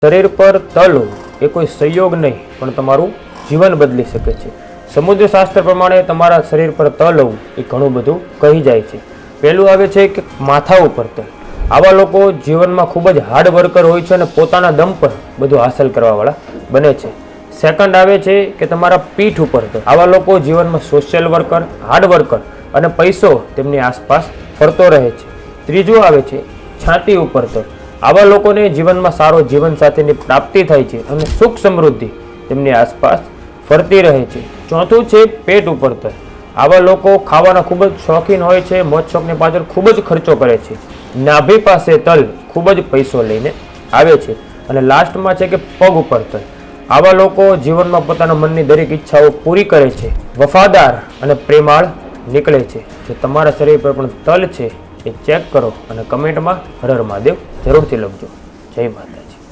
શરીર પર તલ હોવું એ કોઈ સંયોગ નહીં પણ તમારું જીવન બદલી શકે છે. સમુદ્ર શાસ્ત્ર પ્રમાણે તમારા શરીર પર તલ હોવું એ ઘણું બધું કહી જાય છે. પહેલું આવે છે કે માથા ઉપર તલ. આવા લોકો જીવનમાં ખૂબ જ હાર્ડ વર્કર હોય છે અને પોતાના દમ પર બધું હાંસલ કરવાવાળા બને છે. સેકન્ડ આવે છે કે તમારા પીઠ ઉપર તલ. આવા લોકો જીવનમાં સોશિયલ વર્કર, હાર્ડ વર્કર અને પૈસો તેમની આસપાસ ફરતો રહે છે. ત્રીજું આવે છે છાતી ઉપર તલ. આવા લોકોને જીવનમાં સારો જીવનસાથીની પ્રાપ્તિ થાય છે અને સુખ સમૃદ્ધિ તેમની આસપાસ ફરતી રહે છે. ચોથું છે પેટ ઉપર તલ. આવા લોકો ખાવાના ખૂબ જ શોખીન હોય છે, મોજ શોખની પાછળ ખૂબ જ ખર્ચો કરે છે. નાભી પાસે તલ ખૂબ જ પૈસો લઈને આવે છે. અને લાસ્ટમાં છે કે પગ ઉપર તલ. આવા લોકો જીવનમાં પોતાના મનની દરેક ઈચ્છાઓ પૂરી કરે છે, વફાદાર અને પ્રેમાળ નીકળે છે. જો તમારા શરીર પર પણ તલ છે એ ચેક કરો અને કમેન્ટમાં હર હર મહાદેવ જરૂરથી લખજો. જય માતા.